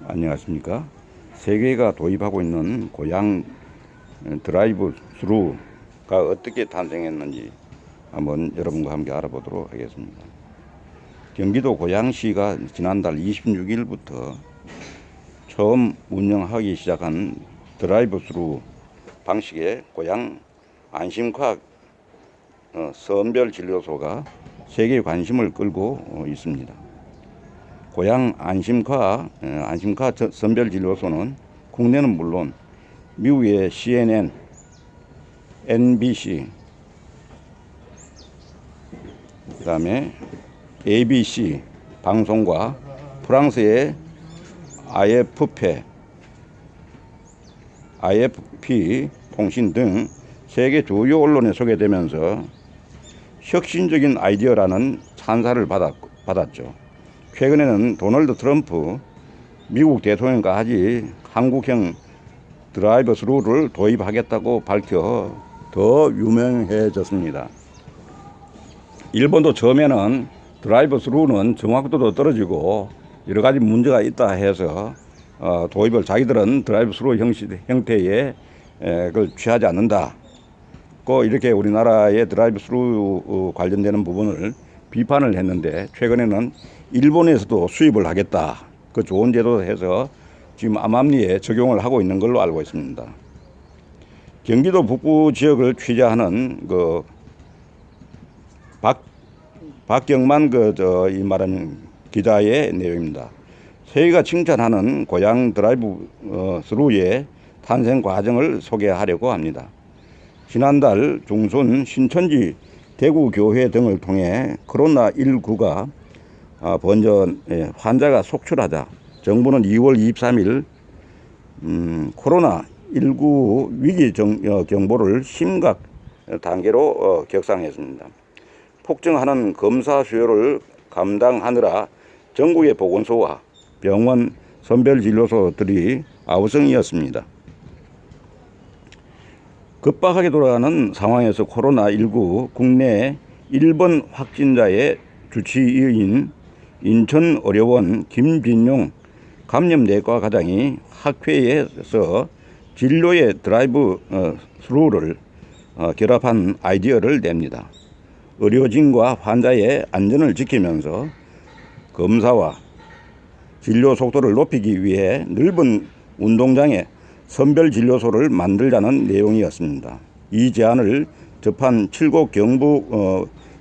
안녕하십니까. 세계가 도입하고 있는 고양 드라이브 스루가 어떻게 탄생했는지 한번 여러분과 함께 알아보도록 하겠습니다. 경기도 고양시가 지난달 26일부터 처음 운영하기 시작한 드라이브 스루 방식의 고양 안심과 선별 진료소가 세계의 관심을 끌고 있습니다. 고양 안심과 선별 진료소는 국내는 물론 미국의 CNN, NBC, 그다음에 ABC 방송과 프랑스의 AFP 통신 등 세계 주요 언론에 소개되면서 혁신적인 아이디어라는 찬사를 받았죠. 최근에는 도널드 트럼프 미국 대통령까지 한국형 드라이브 스루를 도입하겠다고 밝혀 더 유명해졌습니다. 일본도 처음에는 드라이브 스루는 정확도도 떨어지고 여러 가지 문제가 있다 해서 도입을 자기들은 드라이브 스루 형태의 그걸 취하지 않는다고 이렇게 우리나라의 드라이브 스루 관련되는 부분을 비판을 했는데, 최근에는 일본에서도 수입을 하겠다, 그 좋은 제도를 해서 지금 암암리에 적용을 하고 있는 걸로 알고 있습니다. 경기도 북부 지역을 취재하는 박경만 이 말하는 기자의 내용입니다. 세계가 칭찬하는 고양 드라이브 스루의 탄생 과정을 소개하려고 합니다. 지난달 중순 신천지 대구교회 등을 통해 코로나19가 번져 환자가 속출하자 정부는 2월 23일 코로나19 위기 경보를 심각 단계로 격상했습니다. 폭증하는 검사 수요를 감당하느라 전국의 보건소와 병원 선별진료소들이 아우성이었습니다. 급박하게 돌아가는 상황에서 코로나19 국내 1번 확진자의 주치의인 인천의료원 김진용 감염내과 과장이 학회에서 진료의 드라이브 스루를 결합한 아이디어를 냅니다. 의료진과 환자의 안전을 지키면서 검사와 진료 속도를 높이기 위해 넓은 운동장에 선별진료소를 만들자는 내용이었습니다. 이 제안을 접한 칠곡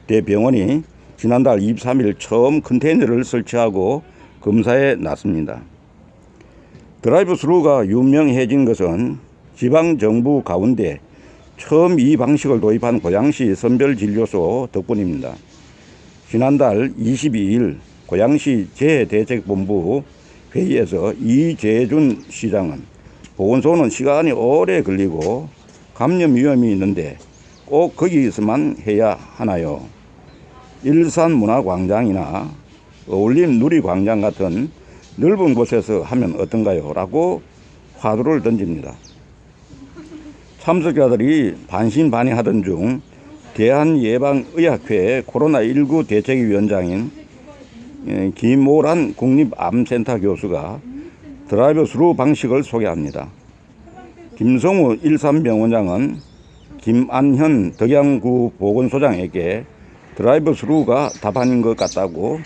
경북대병원이 지난달 23일 처음 컨테이너를 설치하고 검사에 나섭니다. 드라이브 스루가 유명해진 것은 지방정부 가운데 처음 이 방식을 도입한 고양시 선별진료소 덕분입니다. 지난달 22일 고양시 재해대책본부 회의에서 이재준 시장은 보건소는 시간이 오래 걸리고 감염 위험이 있는데 꼭 거기서만 해야 하나요? 일산문화광장이나 어울림 누리광장 같은 넓은 곳에서 하면 어떤가요? 라고 화두를 던집니다. 참석자들이 반신반의하던 중 대한예방의학회 코로나19 대책위원장인 김오란 국립암센터 교수가 드라이브 스루 방식을 소개합니다. 김성우 일산병원장은 김안현 덕양구 보건소장에게 드라이브 스루가 답인 것 같다고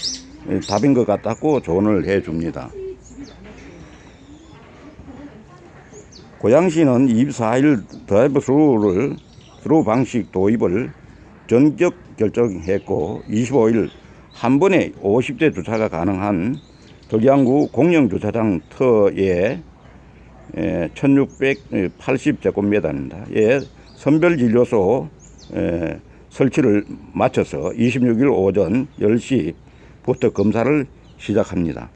조언을 해줍니다. 고양시는 24일 드라이브 스루 방식 도입을 전격 결정했고 25일 한 번에 50대 주차가 가능한 덕양구 공영주차장 터에 1680제곱미터입니다. 예, 선별진료소 설치를 마쳐서 26일 오전 10시부터 검사를 시작합니다.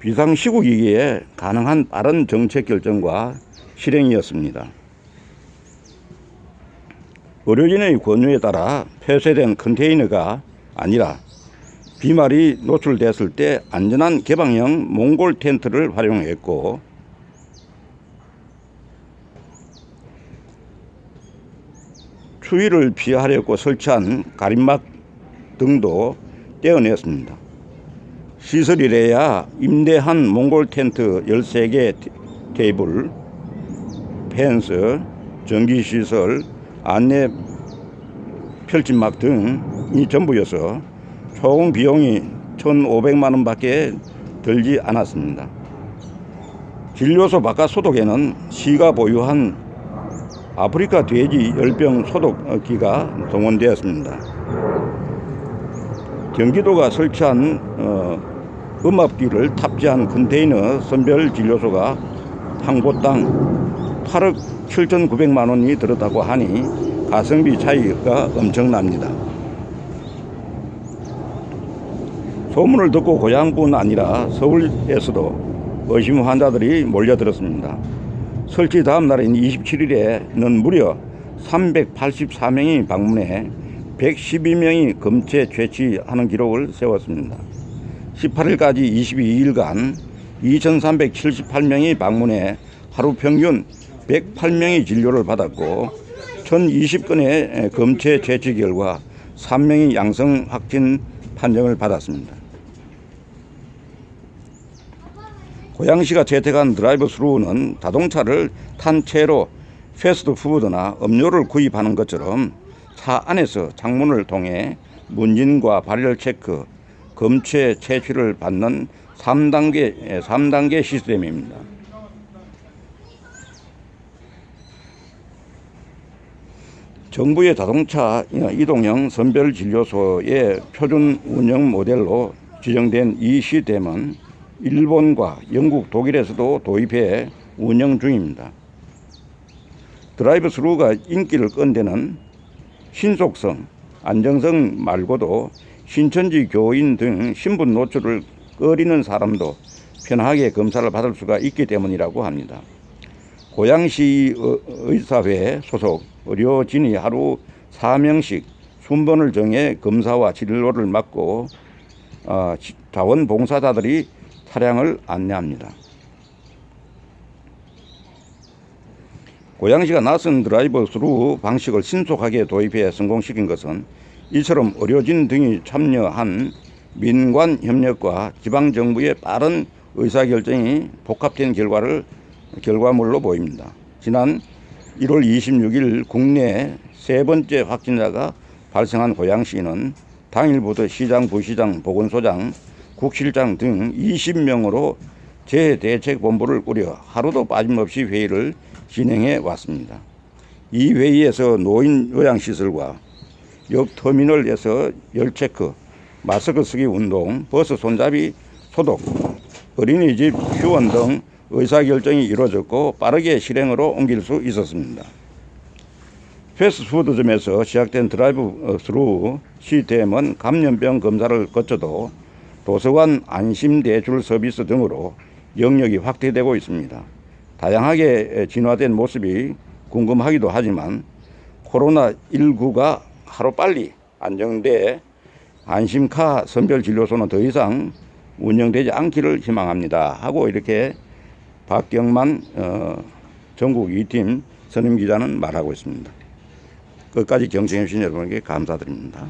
비상시국이기에 가능한 빠른 정책 결정과 실행이었습니다. 의료진의 권유에 따라 폐쇄된 컨테이너가 아니라 비말이 노출됐을 때 안전한 개방형 몽골 텐트를 활용했고, 추위를 피하려고 설치한 가림막 등도 떼어냈습니다. 시설이래야 임대한 몽골 텐트 13개 테이블, 펜스, 전기시설, 안내 펼침막 등이 전부여서 총 비용이 1,500만 원밖에 들지 않았습니다. 진료소 바깥 소독에는 시가 보유한 아프리카 돼지 열병 소독기가 동원되었습니다. 경기도가 설치한 음압기를 탑재한 컨테이너 선별 진료소가 한 곳당 8억 7,900만 원이 들었다고 하니 가성비 차이가 엄청납니다. 소문을 듣고 고향뿐 아니라 서울에서도 의심 환자들이 몰려들었습니다. 설치 다음 날인 27일에는 무려 384명이 방문해 112명이 검체 채취하는 기록을 세웠습니다. 18일까지 22일간 2,378명이 방문해 하루 평균 108명이 진료를 받았고 1,020건의 검체 채취 결과 3명이 양성 확진 판정을 받았습니다. 고양시가 채택한 드라이브 스루는 자동차를 탄 채로 패스트푸드나 음료를 구입하는 것처럼 차 안에서 창문을 통해 문진과 발열 체크, 검체 채취를 받는 3단계 시스템입니다. 정부의 자동차 이동형 선별진료소의 표준 운영 모델로 지정된 이 시스템은 일본과 영국, 독일에서도 도입해 운영 중입니다. 드라이브 스루가 인기를 끈 데는 신속성, 안정성 말고도 신천지 교인 등 신분 노출을 꺼리는 사람도 편하게 검사를 받을 수가 있기 때문이라고 합니다. 고양시 의사회 소속 의료진이 하루 4명씩 순번을 정해 검사와 진료를 맡고 자원봉사자들이 차량을 안내합니다. 고양시가 낯선 드라이브 스루 방식을 신속하게 도입해 성공시킨 것은 이처럼 의료진 등이 참여한 민관 협력과 지방정부의 빠른 의사결정이 복합된 결과물로 보입니다. 지난 1월 26일 국내 세 번째 확진자가 발생한 고양시는 당일부터 시장, 부시장, 보건소장, 국실장 등 20명으로 재대책본부를 꾸려 하루도 빠짐없이 회의를 진행해 왔습니다. 이 회의에서 노인 요양시설과 역터미널에서 열체크, 마스크 쓰기 운동, 버스 손잡이 소독, 어린이집 휴원 등 의사결정이 이루어졌고 빠르게 실행으로 옮길 수 있었습니다. 패스트푸드점에서 시작된 드라이브 스루 시스템은 감염병 검사를 거쳐도 도서관 안심대출 서비스 등으로 영역이 확대되고 있습니다. 다양하게 진화된 모습이 궁금하기도 하지만 코로나19가 하루빨리 안정돼 안심카 선별진료소는 더 이상 운영되지 않기를 희망합니다 하고 이렇게 박경만 전국 2팀 선임기자는 말하고 있습니다. 끝까지 경청해 주신 여러분에게 감사드립니다.